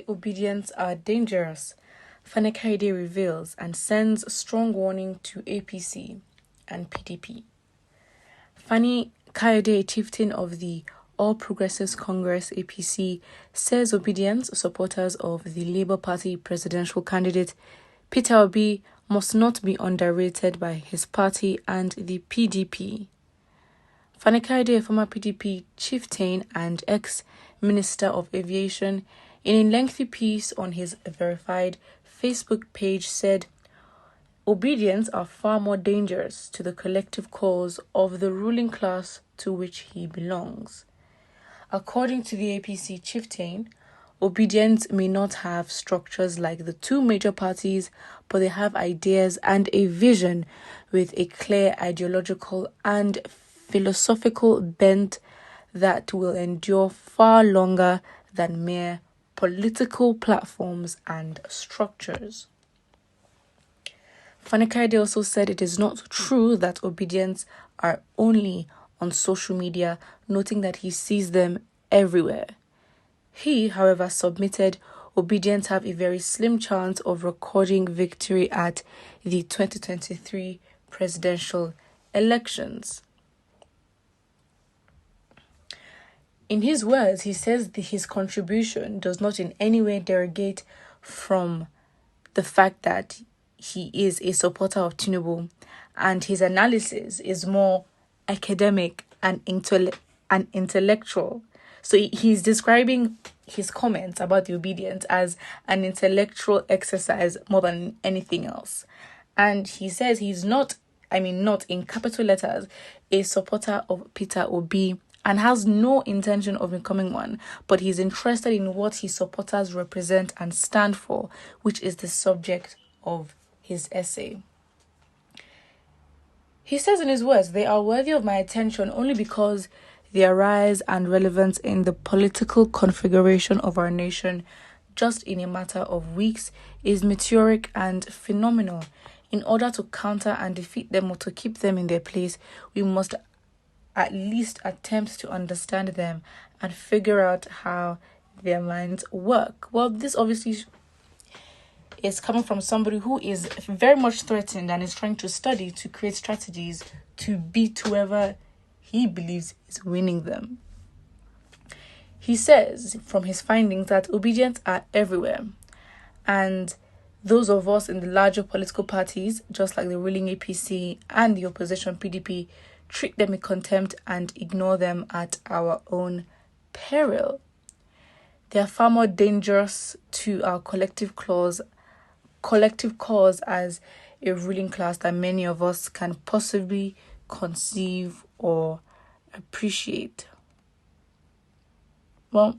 Why Obedients are dangerous, Fani Kaide reveals and sends strong warning to APC and PDP. Fani Kaide, chieftain of the All Progressives Congress APC, says Obidients, supporters of the Labour Party presidential candidate Peter Obi, must not be underrated by his party and the PDP. Fani Kaide, a former PDP chieftain and ex-Minister of Aviation, in a lengthy piece on his verified Facebook page said, Obedients are far more dangerous to the collective cause of the ruling class to which he belongs. According to the APC chieftain, Obedients may not have structures like the two major parties, but they have ideas and a vision with a clear ideological and philosophical bent that will endure far longer than mere political platforms and structures. Fani Kaide also said it is not true that Obedients are only on social media, noting that he sees them everywhere. He, however, submitted Obedients have a very slim chance of recording victory at the 2023 presidential elections. In his words, he says his contribution does not in any way derogate from the fact that he is a supporter of Tinubu, and his analysis is more academic and intellectual. So he's describing his comments about the Obedience as an intellectual exercise more than anything else. And he says he's not in capital letters, a supporter of Peter Obi and has no intention of becoming one, but he's interested in what his supporters represent and stand for, which is the subject of his essay. He says in his words, they are worthy of my attention only because their rise and relevance in the political configuration of our nation just in a matter of weeks is meteoric and phenomenal. In order to counter and defeat them or to keep them in their place, we must at least attempt to understand them and figure out how their minds work. Well, this obviously is coming from somebody who is very much threatened and is trying to study to create strategies to beat whoever he believes is winning them. He says from his findings that Obedients are everywhere, and those of us in the larger political parties, just like the ruling APC and the opposition PDP, treat them with contempt and ignore them at our own peril. They are far more dangerous to our collective cause as a ruling class than many of us can possibly conceive or appreciate. Well,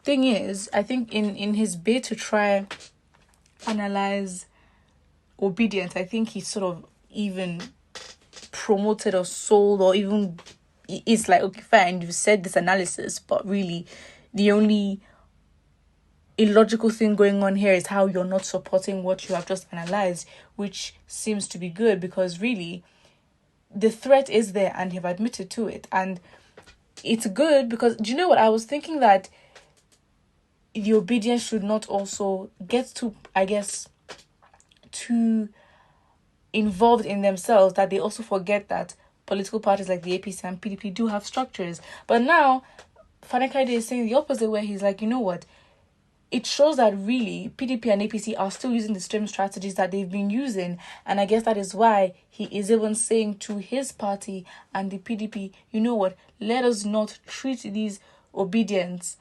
thing is, I think in his bid to try analyze Obedience, I think he sort of even promoted or sold, or even it's like, okay, fine, you said this analysis, but really the only illogical thing going on here is how you're not supporting what you have just analyzed, which seems to be good because really the threat is there and you've admitted to it. And it's good because, do you know what? I was thinking that the Obedience should not also get to, I guess, too involved in themselves, that they also forget that political parties like the APC and PDP do have structures. But now, Fani Kaide is saying the opposite, where he's like, you know what? It shows that really PDP and APC are still using the same strategies that they've been using. And I guess that is why he is even saying to his party and the PDP, you know what, let us not treat these Obedients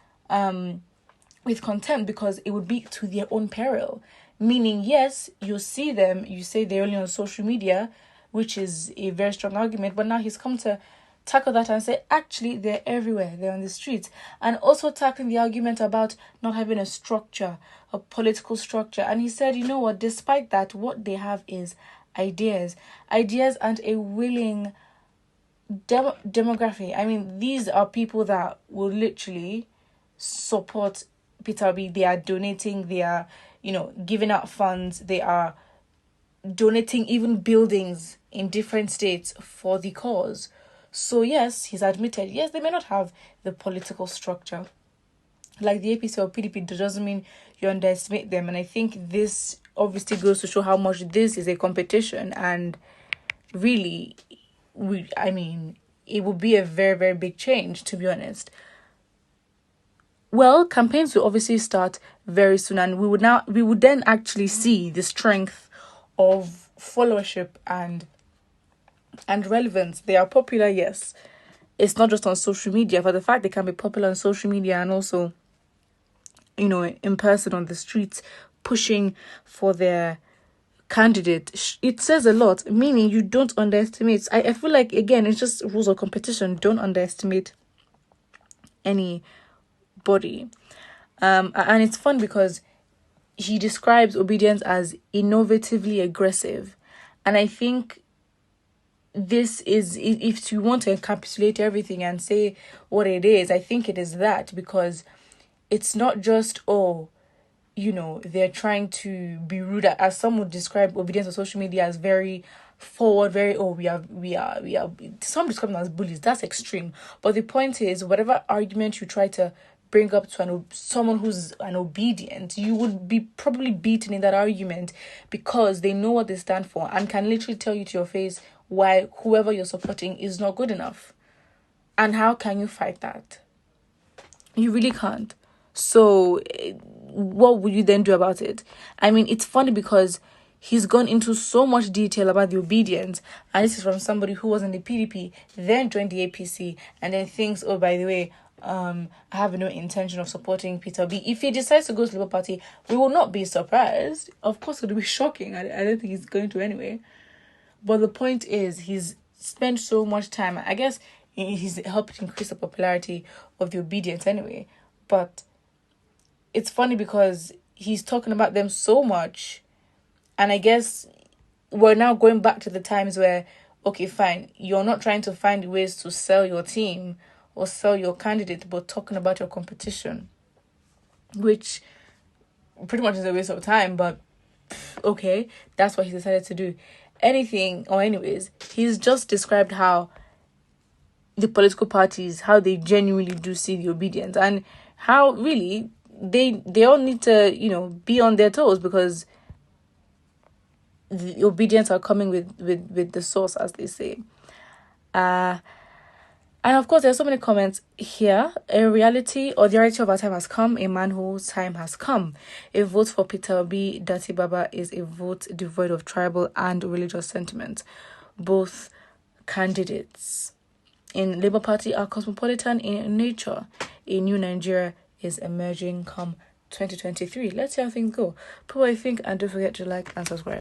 with contempt, because it would be to their own peril. Meaning, yes, you see them, you say they're only on social media, which is a very strong argument, but now he's come to tackle that and say, actually, they're everywhere, they're on the streets. And also tackling the argument about not having a structure, a political structure. And he said, you know what, despite that, what they have is ideas and a willing demography. I mean, these are people that will literally support Peter Obi. They are donating, they are, giving out funds, they are donating even buildings in different states for the cause. So yes, he's admitted, yes, they may not have the political structure, like the APC or PDP, doesn't mean you underestimate them. And I think this obviously goes to show how much this is a competition, and really, it would be a very, very big change, to be honest. Well, campaigns will obviously start very soon, and we would then actually see the strength of followership and relevance. They are popular, yes. It's not just on social media, but the fact they can be popular on social media and also, in person on the streets, pushing for their candidate, it says a lot. Meaning, you don't underestimate. I feel like, again, it's just rules of competition. Don't underestimate anybody. And it's fun because he describes Obidients as innovatively aggressive, and I think this is, if you want to encapsulate everything and say what it is, I think it is that, because it's not just, they're trying to be rude, as some would describe Obidients on social media as very forward, very, we are, some describe them as bullies. That's extreme. But the point is, whatever argument you try to bring up to someone who's an obedient, you would be probably beaten in that argument, because they know what they stand for and can literally tell you to your face why whoever you're supporting is not good enough. And how can you fight that? You really can't. So what would you then do about it? I mean, it's funny because he's gone into so much detail about the Obidients, and this is from somebody who was in the PDP, then joined the APC, and then thinks, oh, by the way, I have no intention of supporting Peter B. If he decides to go to the Labour Party, we will not be surprised. Of course, it will be shocking. I don't think he's going to anyway. But the point is, he's spent so much time. I guess he's helped increase the popularity of the Obidients anyway. But it's funny because he's talking about them so much. And I guess we're now going back to the times where, okay, fine, you're not trying to find ways to sell your team or sell your candidate, but talking about your competition, which pretty much is a waste of time. But okay, that's what he decided to do. Anyways, he's just described how the political parties, how they genuinely do see the Obidients, and how really they all need to, be on their toes, because the Obidients are coming with the sauce, as they say. And of course, there's so many comments here. The reality of our time has come. A man whose time has come. A vote for Peter Obi Dati Baba is a vote devoid of tribal and religious sentiment. Both candidates in Labour Party are cosmopolitan in nature. A new Nigeria is emerging come 2023. Let's see how things go. Put what you think, and don't forget to like and subscribe.